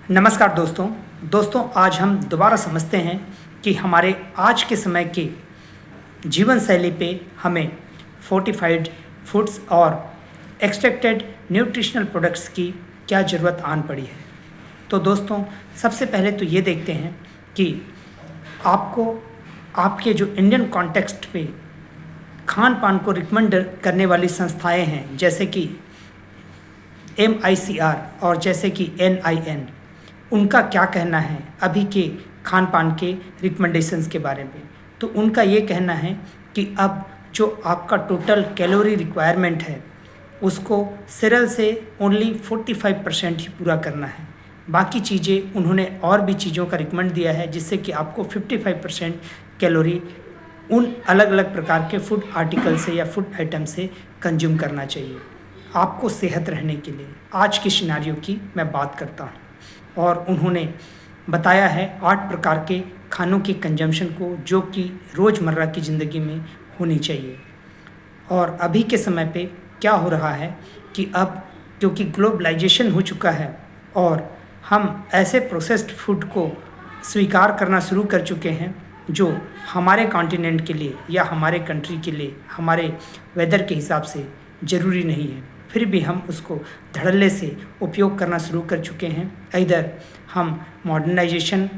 नमस्कार दोस्तों आज हम दोबारा समझते हैं कि हमारे आज के समय के जीवन शैली पे हमें फोर्टिफाइड फूड्स और एक्सट्रैक्टेड न्यूट्रिशनल प्रोडक्ट्स की क्या ज़रूरत आन पड़ी है। तो दोस्तों सबसे पहले तो ये देखते हैं कि आपको आपके जो इंडियन कॉन्टेक्स्ट पे खान पान को रिकमेंड करने वाली संस्थाएं हैं, जैसे कि MICR और जैसे कि NIN, उनका क्या कहना है अभी के खान पान के रिकमेंडेशंस के बारे में। तो उनका ये कहना है कि अब जो आपका टोटल कैलोरी रिक्वायरमेंट है उसको सीरियल से ओनली 45% ही पूरा करना है। बाकी चीज़ें उन्होंने और भी चीज़ों का रिकमेंड दिया है जिससे कि आपको 55% कैलोरी उन अलग अलग प्रकार के फूड आर्टिकल से या फूड आइटम से कंज्यूम करना चाहिए आपको सेहत रहने के लिए। आज की सिनारियो की मैं बात करता हूँ और उन्होंने बताया है 8 प्रकार के खानों के कंजम्पशन को जो कि रोज़मर्रा की ज़िंदगी में होनी चाहिए। और अभी के समय पे क्या हो रहा है कि अब क्योंकि ग्लोबलाइजेशन हो चुका है और हम ऐसे प्रोसेस्ड फूड को स्वीकार करना शुरू कर चुके हैं जो हमारे कॉन्टिनेंट के लिए या हमारे कंट्री के लिए हमारे वेदर के हिसाब से ज़रूरी नहीं है, फिर भी हम उसको धड़ल्ले से उपयोग करना शुरू कर चुके हैं। इधर हम मॉडर्नाइजेशन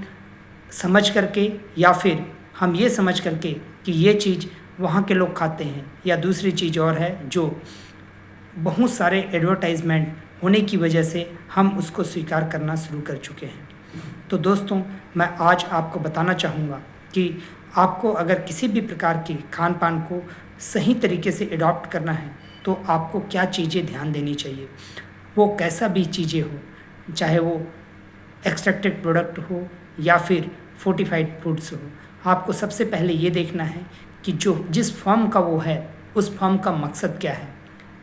समझ करके या फिर हम ये समझ करके कि ये चीज़ वहाँ के लोग खाते हैं, या दूसरी चीज़ और है जो बहुत सारे एडवर्टाइजमेंट होने की वजह से हम उसको स्वीकार करना शुरू कर चुके हैं। तो दोस्तों मैं आज आपको बताना चाहूँगा कि आपको अगर किसी भी प्रकार की खान पान को सही तरीके से एडॉप्ट करना है तो आपको क्या चीज़ें ध्यान देनी चाहिए। वो कैसा भी चीज़ें हो, चाहे वो एक्सट्रैक्टेड प्रोडक्ट हो या फिर फोर्टिफाइड फूड्स हो, आपको सबसे पहले ये देखना है कि जो जिस फर्म का वो है उस फर्म का मकसद क्या है।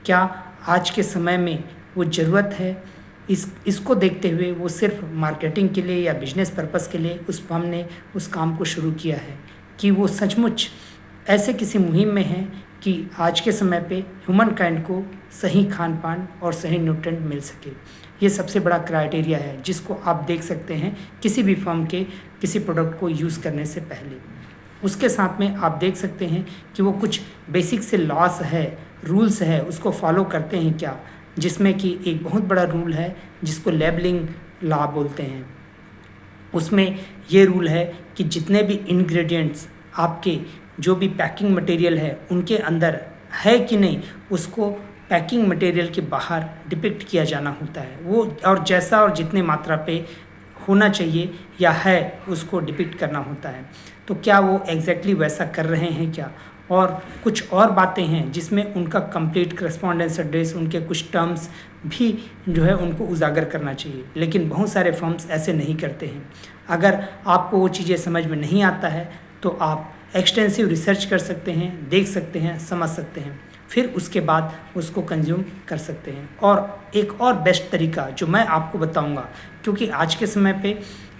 क्या आज के समय में वो ज़रूरत है, इसको देखते हुए वो सिर्फ मार्केटिंग के लिए या बिजनेस पर्पस के लिए उस फर्म ने उस काम को शुरू किया है, कि वो सचमुच ऐसे किसी मुहिम में है कि आज के समय पे ह्यूमन काइंड को सही खान पान और सही न्यूट्रिएंट मिल सके। ये सबसे बड़ा क्राइटेरिया है जिसको आप देख सकते हैं किसी भी फर्म के किसी प्रोडक्ट को यूज़ करने से पहले। उसके साथ में आप देख सकते हैं कि वो कुछ बेसिक से लॉस है, रूल्स है, उसको फॉलो करते हैं क्या, जिसमें कि एक बहुत बड़ा रूल है जिसको लेबलिंग लॉ बोलते हैं। उसमें ये रूल है कि जितने भी इंग्रेडिएंट्स आपके जो भी पैकिंग मटेरियल है उनके अंदर है कि नहीं, उसको पैकिंग मटेरियल के बाहर डिपिक्ट किया जाना होता है। वो और जैसा और जितने मात्रा पे होना चाहिए या है उसको डिपिक्ट करना होता है। तो क्या वो एग्जैक्टली वैसा कर रहे हैं क्या, और कुछ और बातें हैं जिसमें उनका कंप्लीट करस्पॉन्डेंस एड्रेस, उनके कुछ टर्म्स भी जो है उनको उजागर करना चाहिए। लेकिन बहुत सारे फर्म्स ऐसे नहीं करते हैं। अगर आपको वो चीज़ें समझ में नहीं आता है तो आप एक्सटेंसिव रिसर्च कर सकते हैं, देख सकते हैं, समझ सकते हैं, फिर उसके बाद उसको कंज्यूम कर सकते हैं। और एक और बेस्ट तरीका जो मैं आपको बताऊंगा, क्योंकि आज के समय पे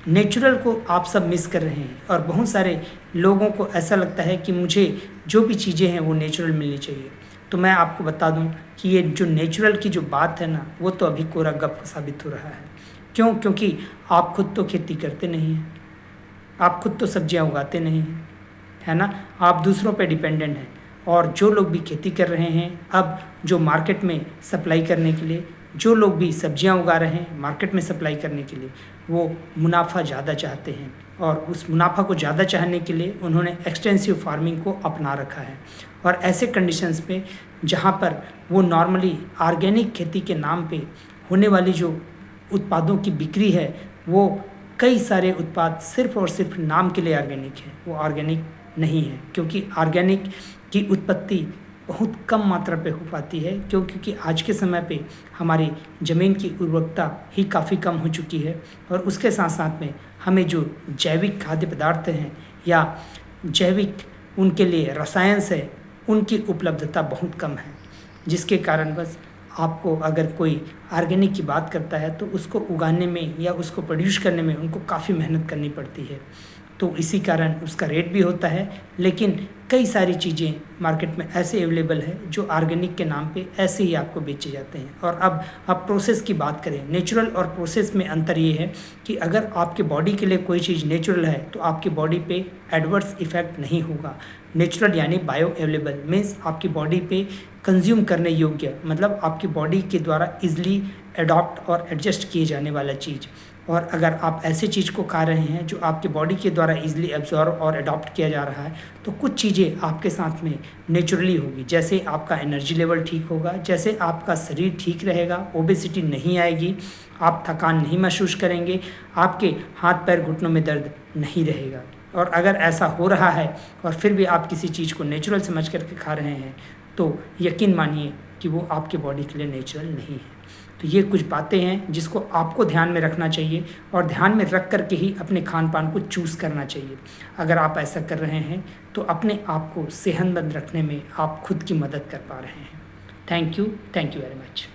नेचुरल को आप सब मिस कर रहे हैं और बहुत सारे लोगों को ऐसा लगता है कि मुझे जो भी चीज़ें हैं वो नेचुरल मिलनी चाहिए। तो मैं आपको बता दूं कि ये जो नेचुरल की जो बात है ना, वो तो अभी कोरा गप साबित हो रहा है। क्यों? क्योंकि आप खुद तो खेती करते नहीं हैं, आप खुद तो सब्जियां उगाते नहीं हैं, है ना, आप दूसरों पे डिपेंडेंट हैं। और जो लोग भी खेती कर रहे हैं, अब जो मार्केट में सप्लाई करने के लिए, जो लोग भी सब्जियां उगा रहे हैं मार्केट में सप्लाई करने के लिए, वो मुनाफा ज़्यादा चाहते हैं और उस मुनाफा को ज़्यादा चाहने के लिए उन्होंने एक्सटेंसिव फार्मिंग को अपना रखा है। और ऐसे कंडीशंस पे जहाँ पर वो नॉर्मली ऑर्गेनिक खेती के नाम पे होने वाली जो उत्पादों की बिक्री है, वो कई सारे उत्पाद सिर्फ और सिर्फ नाम के लिए ऑर्गेनिक है, वो ऑर्गेनिक नहीं है। क्योंकि ऑर्गेनिक की उत्पत्ति बहुत कम मात्रा पे हो पाती है, क्योंकि आज के समय पे हमारी ज़मीन की उर्वरकता ही काफ़ी कम हो चुकी है। और उसके साथ साथ में हमें जो जैविक खाद्य पदार्थ हैं या जैविक उनके लिए रसायन है, उनकी उपलब्धता बहुत कम है, जिसके कारण बस आपको अगर कोई ऑर्गेनिक की बात करता है तो उसको उगाने में या उसको प्रोड्यूस करने में उनको काफ़ी मेहनत करनी पड़ती है। तो इसी कारण उसका रेट भी होता है। लेकिन कई सारी चीज़ें मार्केट में ऐसे अवेलेबल है जो ऑर्गेनिक के नाम पे ऐसे ही आपको बेचे जाते हैं। और अब प्रोसेस की बात करें, नेचुरल और प्रोसेस में अंतर ये है कि अगर आपके बॉडी के लिए कोई चीज़ नेचुरल है तो आपकी बॉडी पे एडवर्स इफेक्ट नहीं होगा। नेचुरल यानी बायो अवेलेबल मीन्स आपकी बॉडी पे कंज्यूम करने योग्य, मतलब आपकी बॉडी के द्वारा इजली अडॉप्ट और एडजस्ट किए जाने वाला चीज़। और अगर आप ऐसी चीज़ को खा रहे हैं जो आपके बॉडी के द्वारा इजली एब्जॉर्ब और अडॉप्ट किया जा रहा है, तो कुछ चीज़ें आपके साथ में नेचुरली होगी। जैसे आपका एनर्जी लेवल ठीक होगा, जैसे आपका शरीर ठीक रहेगा, ओबेसिटी नहीं आएगी, आप थकान नहीं महसूस करेंगे, आपके हाथ पैर घुटनों में दर्द नहीं रहेगा। और अगर ऐसा हो रहा है और फिर भी आप किसी चीज़ को नेचुरल समझ करके खा रहे हैं तो यकीन मानिए कि वो आपके बॉडी के लिए नेचुरल नहीं है। तो ये कुछ बातें हैं जिसको आपको ध्यान में रखना चाहिए और ध्यान में रख करके ही अपने खान पान को चूज़ करना चाहिए। अगर आप ऐसा कर रहे हैं तो अपने आप को सेहतमंद रखने में आप खुद की मदद कर पा रहे हैं। Thank you very much.